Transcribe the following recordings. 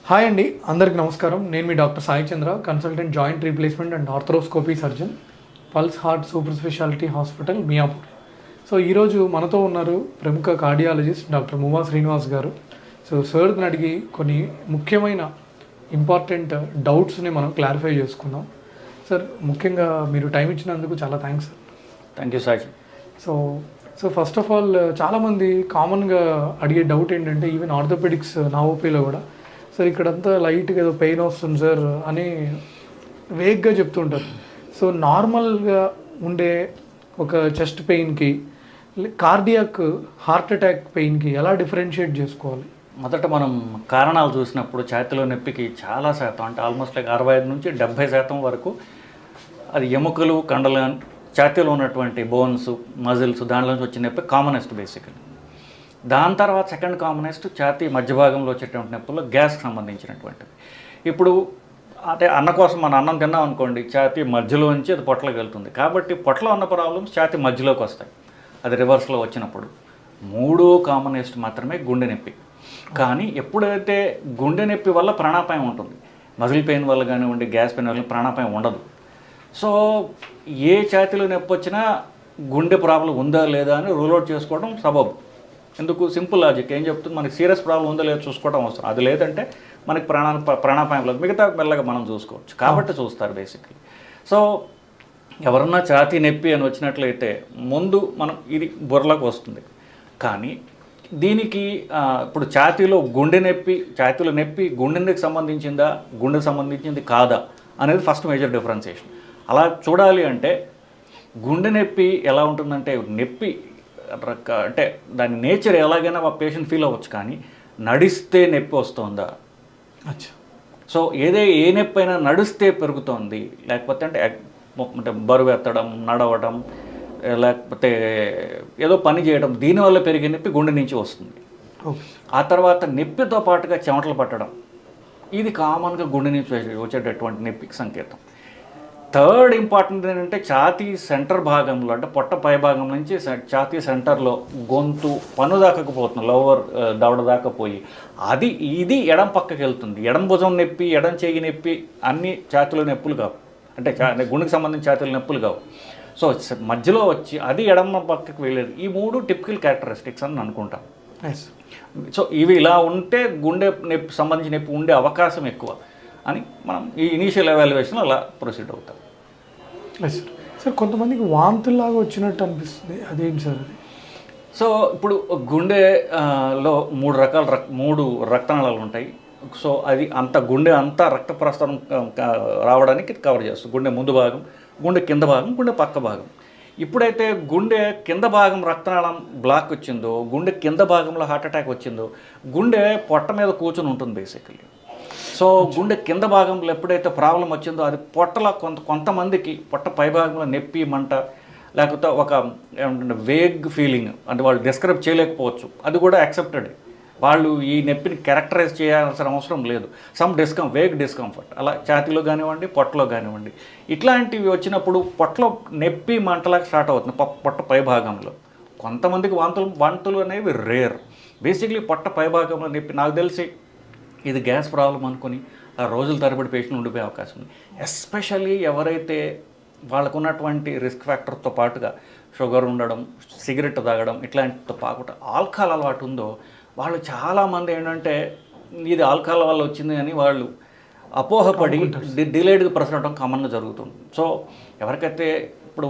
Hi అండి, అందరికీ నమస్కారం. నేను మీ doctor Sai Chandra, consultant joint replacement and arthroscopy surgeon, pulse heart super speciality hospital Miyapur. So ఈరోజు మనతో ఉన్నారు ప్రముఖ కార్డియాలజిస్ట్ డాక్టర్ మువా శ్రీనివాస్ గారు. సో సార్ని అడిగి కొన్ని ముఖ్యమైన ఇంపార్టెంట్ డౌట్స్ని మనం క్లారిఫై చేసుకుందాం. సార్, ముఖ్యంగా మీరు టైం ఇచ్చినందుకు చాలా thanks. Thank you sir. So first of all, చాలామంది కామన్గా అడిగే డౌట్ ఏంటంటే, ఈవెన్ ఆర్థోపెడిక్స్ నా ఓపీలో కూడా, సార్ ఇక్కడంతా లైట్గా ఏదో పెయిన్ వస్తుంది సార్ అని వేగ్గా చెప్తుంటారు. సో నార్మల్గా ఉండే ఒక చెస్ట్ పెయిన్కి, కార్డియాక్ హార్ట్ అటాక్ పెయిన్కి ఎలా డిఫరెన్షియేట్ చేసుకోవాలి? మొదట మనం కారణాలు చూసినప్పుడు ఛాతీలో నొప్పికి చాలా శాతం, అంటే ఆల్మోస్ట్ లైక్ 65 నుంచి 70% వరకు అది ఎముకలు, కండలు, ఛాతీలో ఉన్నటువంటి బోన్స్, మజిల్స్, దానిలో నుంచి వచ్చే నొప్పి కామనెస్ట్ బేసికలీ. దాని తర్వాత సెకండ్ కామనెస్ట్ ఛాతీ మధ్య భాగంలో వచ్చేటువంటి నొప్పుల్లో గ్యాస్కి సంబంధించినటువంటివి. ఇప్పుడు అంటే అన్న కోసం మనం అన్నం తిన్నాం అనుకోండి, ఛాతీ మధ్యలోంచి అది పొట్టలోకి వెళ్తుంది. కాబట్టి పొట్టలో ఉన్న ప్రాబ్లమ్స్ ఛాతీ మధ్యలోకి వస్తాయి. అది రివర్స్లో వచ్చినప్పుడు మూడో కామనెస్ట్ మాత్రమే గుండె నొప్పి. కానీ ఎప్పుడైతే గుండె నొప్పి వల్ల ప్రాణాపాయం ఉంటుంది, మజిల్ పెయిన్ వల్ల కానివ్వండి, గ్యాస్ పెయిన్ వల్ల ప్రాణాపాయం ఉండదు. సో ఏ ఛాతీలో నొప్పి వచ్చినా గుండె ప్రాబ్లం ఉందా లేదా అని రూల్ అవుట్ చేసుకోవడం సబబు. ఎందుకు? సింపుల్ లాజిక్ ఏం చెప్తుంది, మనకి సీరియస్ ప్రాబ్లం ఉందో లేదో చూసుకోవడం అవసరం. అది లేదంటే మనకి ప్రాణాపాయం లేదు, మిగతా మెల్లగా మనం చూసుకోవచ్చు. కాబట్టి చూస్తారు బేసిక్లీ. సో ఎవరన్నా ఛాతీ నొప్పి అని వచ్చినట్లయితే ముందు మనం ఇది బుర్రలోకి వస్తుంది. కానీ దీనికి ఇప్పుడు ఛాతీలో నొప్పి గుండెకి సంబంధించిందా, గుండెకి సంబంధించింది కాదా అనేది ఫస్ట్ మేజర్ డిఫరెన్సియేషన్. అలా చూడాలి అంటే గుండె నొప్పి ఎలా ఉంటుందంటే, నొప్పి అంటే దాని నేచర్ ఎలాగైనా ఆ పేషెంట్ ఫీల్ అవ్వచ్చు. కానీ నడిస్తే నొప్పి వస్తుందా? సో ఏ నొప్పి అయినా నడిస్తే పెరుగుతోంది, లేకపోతే అంటే బరువు ఎత్తడం, నడవడం, లేకపోతే ఏదో పని చేయడం, దీనివల్ల పెరిగే నొప్పి గుండె నుంచి వస్తుంది. ఆ తర్వాత నొప్పితో పాటుగా చెమటలు పట్టడం, ఇది కామన్గా గుండె నుంచి వచ్చేటటువంటి నొప్పికి సంకేతం. థర్డ్ ఇంపార్టెంట్ ఏంటంటే, ఛాతీ సెంటర్ భాగంలో, అంటే పొట్ట పై భాగం నుంచి ఛాతీ సెంటర్లో గొంతు పన్ను దాకపోతుంది, లోవర్ దవడ దాకా పోయి ఇది ఎడం పక్కకి వెళ్తుంది. ఎడం భుజం నొప్పి, ఎడం చెయ్యి నొప్పి అన్ని ఛాతీలో నొప్పులు కావు, అంటే గుండెకి సంబంధించిన ఛాతీల నొప్పులు కావు. సో మధ్యలో వచ్చి అది ఎడమ పక్కకి వెళ్ళేది. ఈ మూడు టిపికల్ క్యారెక్టరిస్టిక్స్ అని అనుకుంటాం. సో ఇవి ఇలా ఉంటే గుండె నొప్పి సంబంధించిన నొప్పి ఉండే అవకాశం ఎక్కువ అని మనం ఈ ఇనీషియల్ ఎవాల్యుయేషన్ అలా ప్రొసీడ్ అవుతాం. సార్, కొంతమందికి వాంతుల్లాగా వచ్చినట్టు అనిపిస్తుంది, అదేంటి సార్ అది? సో ఇప్పుడు గుండెలో మూడు రక్తనాళాలు ఉంటాయి. సో అది గుండె అంతా రక్త ప్రసరణ రావడానికి కవర్ చేస్తుంది. గుండె ముందు భాగం, గుండె కింద భాగం, గుండె పక్క భాగం. ఇప్పుడైతే గుండె కింద భాగం రక్తనాళం బ్లాక్ వచ్చిందో, గుండె కింద భాగంలో హార్ట్ అటాక్ వచ్చిందో, గుండె పొట్ట మీద కూర్చొని ఉంటుంది బేసికలీ. సో గుండె కింద భాగంలో ఎప్పుడైతే ప్రాబ్లం వచ్చిందో, అది పొట్టలో కొంతమందికి పొట్ట పైభాగంలో నొప్పి, మంట, లేకపోతే ఒక ఏమంటే వేగ్ ఫీలింగ్, అంటే వాళ్ళు డిస్క్రైబ్ చేయలేకపోవచ్చు. అది కూడా యాక్సెప్టెడ్. వాళ్ళు ఈ నొప్పిని క్యారెక్టరైజ్ చేయాల్సిన అవసరం లేదు. వేగ్ డిస్కంఫర్ట్ అలా ఛాతీలో కానివ్వండి, పొట్టలో కానివ్వండి, ఇట్లాంటివి వచ్చినప్పుడు పొట్టలో నొప్పి మంటలాగా స్టార్ట్ అవుతుంది పొట్ట పై భాగంలో. కొంతమందికి వాంతులు అనేవి రేర్. బేసిక్లీ పొట్ట పై భాగంలో నొప్పి, నాకు తెలిసి ఇది గ్యాస్ ప్రాబ్లం అనుకుని ఆ రోజుల తరబడి పేషెంట్ ఉండిపోయే అవకాశం ఉంది. ఎస్పెషల్లీ ఎవరైతే వాళ్ళకున్నటువంటి రిస్క్ ఫ్యాక్టర్తో పాటుగా షుగర్ ఉండడం, సిగరెట్ తాగడం, ఇట్లాంటితో పాటుగా ఆల్కహాల్ అలవాటు ఉందో, వాళ్ళు చాలామంది ఏంటంటే ఇది ఆల్కహాల్ వల్ల వచ్చింది అని వాళ్ళు అపోహపడి డిలేడ్గా ప్రసరడం కామన్గా జరుగుతుంది. సో ఎవరికైతే ఇప్పుడు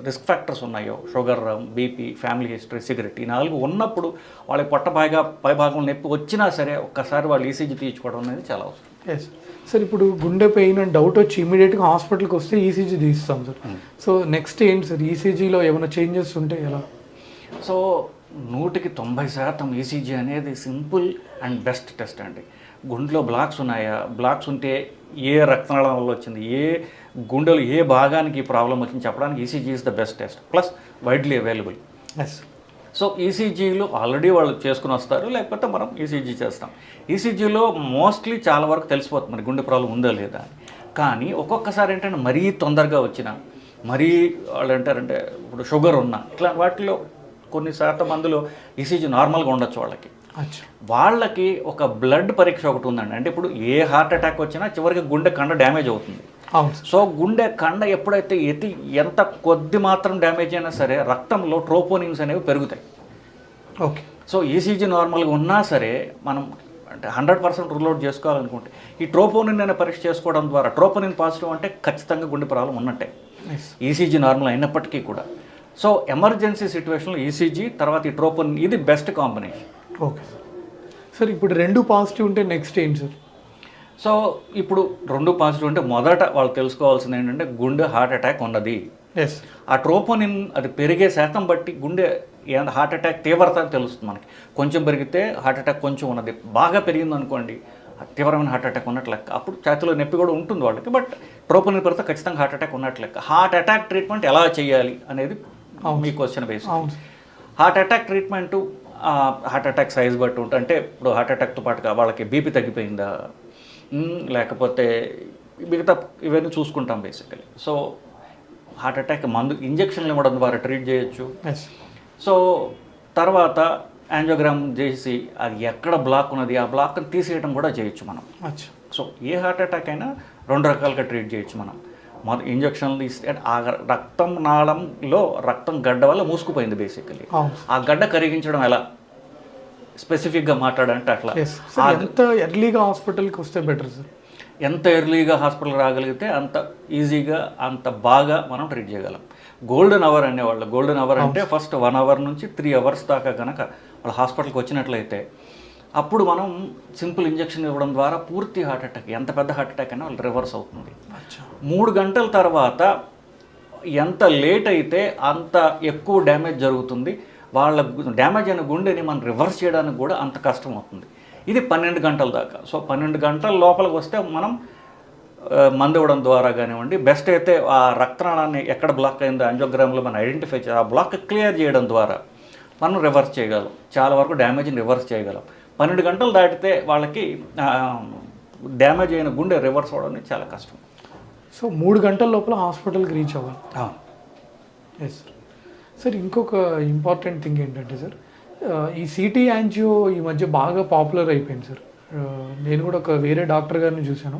రిస్క్ ఫ్యాక్టర్స్ ఉన్నాయో, sugar, BP, family history, cigarette, ఈ 4 ఉన్నప్పుడు వాళ్ళకి పొట్ట పై భాగంలో నొప్పి వచ్చినా సరే ఒక్కసారి వాళ్ళు ఈసీజీ తీయించుకోవడం అనేది చాలా అవసరం. సార్, ఇప్పుడు గుండె పెయిన్ అని డౌట్ వచ్చి ఇమీడియట్గా హాస్పిటల్కి వస్తే ఈసీజీ తీస్తాం సార్. సో నెక్స్ట్ ఏంటి సార్, ఈసీజీలో ఏమైనా చేంజెస్ ఉంటే ఎలా? సో 100% ఈసీజీ అనేది సింపుల్ అండ్ బెస్ట్ టెస్ట్ అండి. గుండెలో బ్లాక్స్ ఉన్నాయా, బ్లాక్స్ ఉంటే ఏ రక్తనాళం వల్ల వచ్చింది, ఏ గుండెలో ఏ భాగానికి ప్రాబ్లం వచ్చింది చెప్పడానికి ECG is the best test, plus widely available. So ఈసీజీలు ఆల్రెడీ వాళ్ళు చేసుకుని వస్తారు, లేకపోతే మనం ఈసీజీ చేస్తాం. ఈసీజీలో మోస్ట్లీ చాలా వరకు తెలిసిపోతుంది మరి గుండె ప్రాబ్లం ఉందా లేదా అని. కానీ ఒక్కొక్కసారి ఏంటంటే మరీ తొందరగా వచ్చిన, మరీ వాళ్ళు ఏంటారంటే ఇప్పుడు షుగర్ ఉన్న, ఇట్లా వాటిలో కొన్ని శాతం మందిలో ఈసీజీ నార్మల్గా ఉండొచ్చు వాళ్ళకి. అచ్చా. వాళ్ళకి ఒక బ్లడ్ పరీక్ష ఒకటి ఉందండి. అంటే ఇప్పుడు ఏ హార్ట్ అటాక్ వచ్చినా చివరికి గుండె కండ డ్యామేజ్ అవుతుంది. అవును సార్. సో గుండె కండ ఎప్పుడైతే ఎంత కొద్ది మాత్రం డ్యామేజ్ అయినా సరే రక్తంలో ట్రోపోనిన్స్ అనేవి పెరుగుతాయి. ఓకే. సో ఈసీజీ నార్మల్గా ఉన్నా సరే మనం అంటే 100% రూల్ అవుట్ చేసుకోవాలనుకుంటే ఈ ట్రోపోనిన్ అనే పరీక్ష చేసుకోవడం ద్వారా, ట్రోపోనిన్ పాజిటివ్ అంటే ఖచ్చితంగా గుండె ప్రాబ్లం ఉన్నట్టే, ఈసీజీ నార్మల్ అయినప్పటికీ కూడా. సో ఎమర్జెన్సీ సిచ్యువేషన్లో ఈసీజీ తర్వాత ఈ ట్రోపోనిన్ ఇది బెస్ట్ కాంబినేషన్. Okay sir. ఇప్పుడు 2 పాజిటివ్ ఉంటే నెక్స్ట్ ఏంటి సార్? సో ఇప్పుడు 2 పాజిటివ్ అంటే మొదట వాళ్ళు తెలుసుకోవాల్సింది ఏంటంటే గుండె హార్ట్ అటాక్ ఉన్నది. ఎస్. ఆ ట్రోపోనిన్ అది పెరిగే శాతం బట్టి గుండె హార్ట్ అటాక్ తీవ్రత తెలుస్తుంది మనకి. కొంచెం పెరిగితే హార్ట్ అటాక్ కొంచెం ఉన్నది, బాగా పెరిగింది అనుకోండి తీవ్రమైన హార్ట్ అటాక్ ఉన్నట్లు లెక్క. అప్పుడు ఛాతీలో నొప్పి కూడా ఉంటుంది వాళ్ళకి, బట్ ట్రోపోనిన్ పెరిగితే ఖచ్చితంగా హార్ట్ అటాక్ ఉన్నట్లు లెక్క. హార్ట్ అటాక్ ట్రీట్మెంట్ ఎలా చేయాలి అనేది మీ question base. Heart attack treatment heart attack size బట్టి ఉంటుంది. అంటే ఇప్పుడు హార్ట్ అటాక్తో పాటుగా వాళ్ళకి బీపీ తగ్గిపోయిందా, లేకపోతే మిగతా ఇవన్నీ చూసుకుంటాం బేసికలీ. సో హార్ట్ అటాక్ మందు ఇంజక్షన్లు ఇవ్వడం ద్వారా ట్రీట్ చేయొచ్చు. సో తర్వాత యాంజియోగ్రామ్ చేసి అది ఎక్కడ బ్లాక్ ఉన్నది ఆ బ్లాక్ని తీసేయడం కూడా చేయొచ్చు మనం. సో ఏ హార్ట్ అటాక్ అయినా 2 రకాలుగా ట్రీట్ చేయొచ్చు మనం. ఇంజక్షన్లు తీస్తే ఆ రక్తం నాళంలో రక్తం గడ్డ వల్ల మూసుకుపోయింది బేసికలీ. ఆ గడ్డ కరిగించడం ఎలా స్పెసిఫిక్గా మాట్లాడంటే అట్లా. ఎంత ఎర్లీగా హాస్పిటల్కి వస్తే బెటర్ సార్? ఎంత ఎర్లీగా హాస్పిటల్ రాగలిగితే అంత ఈజీగా అంత బాగా మనం ట్రీట్ చేయగలం. గోల్డెన్ అవర్ అనేవాళ్ళు. గోల్డెన్ అవర్ అంటే ఫస్ట్ 1 అవర్ నుంచి 3 అవర్స్ దాకా కనుక వాళ్ళు హాస్పిటల్కి వచ్చినట్లయితే అప్పుడు మనం సింపుల్ ఇంజక్షన్ ఇవ్వడం ద్వారా పూర్తి హార్ట్ అటాక్, ఎంత పెద్ద హార్ట్ అటాక్ అయినా వాళ్ళు రివర్స్ అవుతుంది. 3 గంటల తర్వాత ఎంత లేట్ అయితే అంత ఎక్కువ డ్యామేజ్ జరుగుతుంది. వాళ్ళ డ్యామేజ్ అయిన గుండెని మనం రివర్స్ చేయడానికి కూడా అంత కష్టం అవుతుంది. ఇది 12 గంటల దాకా. సో 12 గంటల లోపలికి వస్తే మనం మందు ఇవ్వడం ద్వారా కానివ్వండి, బెస్ట్ అయితే ఆ రక్తనాళాన్ని ఎక్కడ బ్లాక్ అయిందో యాంజియోగ్రామ్లో మనం ఐడెంటిఫై చేయాలి, ఆ బ్లాక్ క్లియర్ చేయడం ద్వారా మనం రివర్స్ చేయగలం, చాలా వరకు డ్యామేజ్ని రివర్స్ చేయగలం. 12 గంటలు దాటితే వాళ్ళకి డ్యామేజ్ అయిన గుండె రివర్స్ అవ్వడం చాలా కష్టం. సో 3 గంటల లోపల హాస్పిటల్కి రీచ్ అవ్వాలి. Yes sir. సార్ ఇంకొక ఇంపార్టెంట్ థింగ్ ఏంటంటే సార్, ఈ సిటీ యాంజియో ఈ మధ్య బాగా పాపులర్ అయిపోయింది సార్. నేను కూడా ఒక వేరే డాక్టర్ గారిని చూశాను,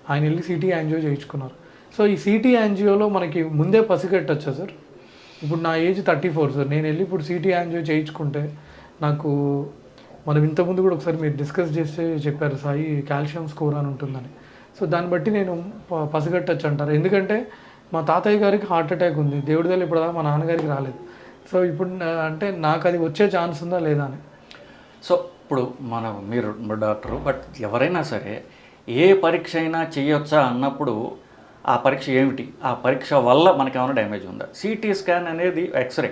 ఆయన వెళ్ళి సిటీ యాంజియో చేయించుకున్నారు. సో ఈ సిటీ యాంజియోలో మనకి ముందే పసిగట్టచ్చా సార్? ఇప్పుడు నా ఏజ్ 34 సార్, నేను వెళ్ళి ఇప్పుడు సిటీ యాంజియో చేయించుకుంటే నాకు, మనం ఇంతకుముందు కూడా ఒకసారి మీరు డిస్కస్ చేస్తే చెప్పారు సాయి కాల్షియం స్కోర్ అని ఉంటుందని. సో దాన్ని బట్టి నేను పసిగట్టచ్చు అంటారు. ఎందుకంటే మా తాతయ్య గారికి హార్ట్ అటాక్ ఉంది, దేవుడి దగ్గర ఇప్పుడు మా నాన్నగారికి రాలేదు. సో ఇప్పుడు అంటే నాకు అది వచ్చే ఛాన్స్ ఉందా లేదా అని. సో ఇప్పుడు మీరు డాక్టరు, బట్ ఎవరైనా సరే ఏ పరీక్ష అయినా చేయొచ్చా అన్నప్పుడు ఆ పరీక్ష ఏమిటి, ఆ పరీక్ష వల్ల మనకి ఏమైనా డ్యామేజ్ ఉందా. సిటీ స్కాన్ అనేది ఎక్స్రే.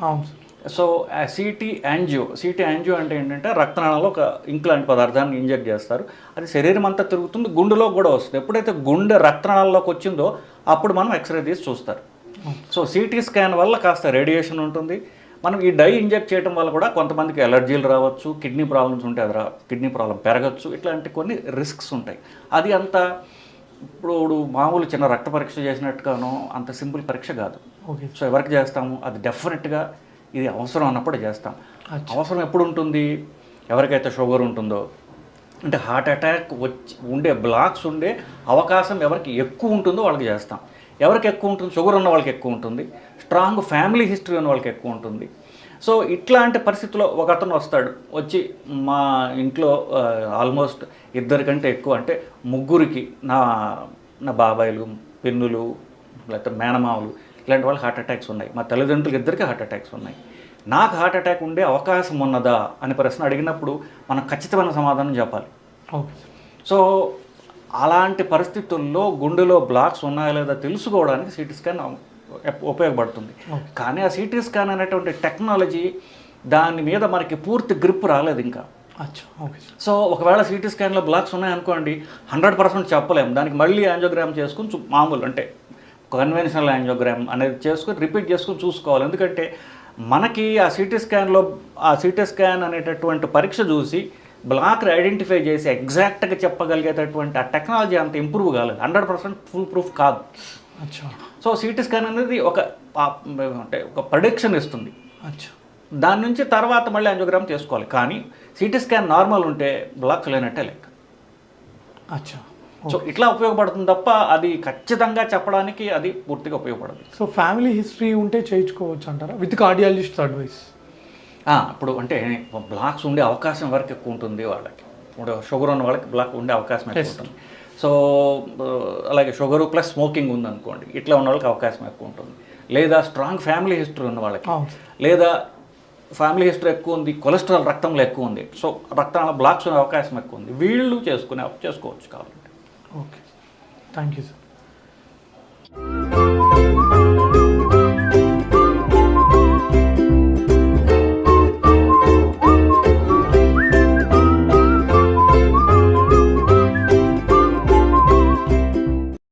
అవును సార్. సో సిటీ యాంజియో అంటే ఏంటంటే రక్తనాళంలో ఒక ఇంక్ లాంటి పదార్థాన్ని ఇంజెక్ట్ చేస్తారు, అది శరీరం అంతా తిరుగుతుంది, గుండెలో కూడా వస్తుంది. ఎప్పుడైతే గుండె రక్తనాళంలోకి వచ్చిందో అప్పుడు మనం ఎక్స్రే తీసి చూస్తారు. సో సిటీ స్కాన్ వల్ల కాస్త రేడియేషన్ ఉంటుంది. మనం ఈ డై ఇంజెక్ట్ చేయడం వల్ల కూడా కొంతమందికి ఎలర్జీలు రావచ్చు, కిడ్నీ ప్రాబ్లమ్స్ ఉంటే అది కిడ్నీ ప్రాబ్లం పెరగచ్చు, ఇట్లాంటి కొన్ని రిస్క్స్ ఉంటాయి. అది అంత ఇప్పుడు మామూలు చిన్న రక్త పరీక్ష చేసినట్టుగానో అంత సింపుల్ పరీక్ష కాదు. సో ఎవరికి చేస్తాము, అది డెఫినెట్గా ఇది అవసరం అన్నప్పుడు చేస్తాం. అవసరం ఎప్పుడు ఉంటుంది, ఎవరికైతే షుగర్ ఉంటుందో, అంటే హార్ట్ అటాక్ ఉండే బ్లాక్స్ ఉండే అవకాశం ఎవరికి ఎక్కువ ఉంటుందో వాళ్ళకి చేస్తాం. ఎవరికి ఎక్కువ ఉంటుంది, షుగర్ ఉన్న వాళ్ళకి ఎక్కువ ఉంటుంది, స్ట్రాంగ్ ఫ్యామిలీ హిస్టరీ ఉన్న వాళ్ళకి ఎక్కువ ఉంటుంది. సో ఇట్లాంటి పరిస్థితుల్లో ఒక అతను వస్తాడు, వచ్చి మా ఇంట్లో ఆల్మోస్ట్ 2 కంటే ఎక్కువ, అంటే 3కి నా బాబాయిలు, పిన్నులు, లేకపోతే మేనమావులు ఇలాంటి వాళ్ళు హార్ట్ అటాక్స్ ఉన్నాయి, మా తల్లిదండ్రులకు 2కి హార్ట్ అటాక్స్ ఉన్నాయి, నాకు హార్ట్ అటాక్ ఉండే అవకాశం ఉన్నదా అనే ప్రశ్న అడిగినప్పుడు మనం ఖచ్చితమైన సమాధానం చెప్పాలి. సో అలాంటి పరిస్థితుల్లో గుండెలో బ్లాక్స్ ఉన్నాయా లేదా తెలుసుకోవడానికి సిటీ స్కాన్ ఉపయోగపడుతుంది. కానీ ఆ సిటీ స్కాన్ అనేటువంటి టెక్నాలజీ దాని మీద మనకి పూర్తి గ్రిప్ రాలేదు ఇంకా. సో ఒకవేళ సిటీ స్కాన్లో బ్లాక్స్ ఉన్నాయనుకోండి 100% చెప్పలేము, దానికి మళ్ళీ యాంజియోగ్రామ్ చేసుకుని మామూలు అంటే కన్వెన్షనల్ యాంజియోగ్రామ్ అనేది చేసుకుని రిపీట్ చేసుకుని చూసుకోవాలి. ఎందుకంటే మనకి ఆ సిటీ స్కాన్ అనేటటువంటి పరీక్ష చూసి బ్లాక్ని ఐడెంటిఫై చేసి ఎగ్జాక్ట్గా చెప్పగలిగేటటువంటి ఆ టెక్నాలజీ అంత ఇంప్రూవ్ కాలేదు, 100% ఫుల్ ప్రూఫ్ కాదు. సో సిటీ స్కాన్ అనేది ఒక ప్రొడిక్షన్ ఇస్తుంది. దాని నుంచి తర్వాత మళ్ళీ యాంజియోగ్రామ్ చేసుకోవాలి. కానీ సిటీ స్కాన్ నార్మల్ ఉంటే బ్లాక్స్ లేనట్టే లెక్క. అచ్చా. సో ఇట్లా ఉపయోగపడుతుంది తప్ప అది ఖచ్చితంగా చెప్పడానికి అది పూర్తిగా ఉపయోగపడదు. సో ఫ్యామిలీ హిస్టరీ ఉంటే చేయించుకోవచ్చు అంటారా విత్ కార్డియాలజిస్ట్ అడ్వైస్? ఇప్పుడు అంటే బ్లాక్స్ ఉండే అవకాశం వరకు ఎక్కువ ఉంటుంది వాళ్ళకి. ఇప్పుడు షుగర్ ఉన్న వాళ్ళకి బ్లాక్ ఉండే అవకాశం ఎక్కువ ఉంటుంది. సో అలాగే షుగరు ప్లస్ స్మోకింగ్ ఉందనుకోండి, ఇట్లా ఉన్న వాళ్ళకి అవకాశం ఎక్కువ ఉంటుంది. లేదా స్ట్రాంగ్ ఫ్యామిలీ హిస్టరీ ఉన్న వాళ్ళకి, లేదా ఫ్యామిలీ హిస్టరీ ఎక్కువ ఉంది, కొలెస్ట్రాల్ రక్తంలో ఎక్కువ ఉంది, సో రక్తంలో బ్లాక్స్ ఉండే అవకాశం ఎక్కువ ఉంది, వీళ్ళు చేసుకోవచ్చు కావాలంటే. Okay, thank you sir.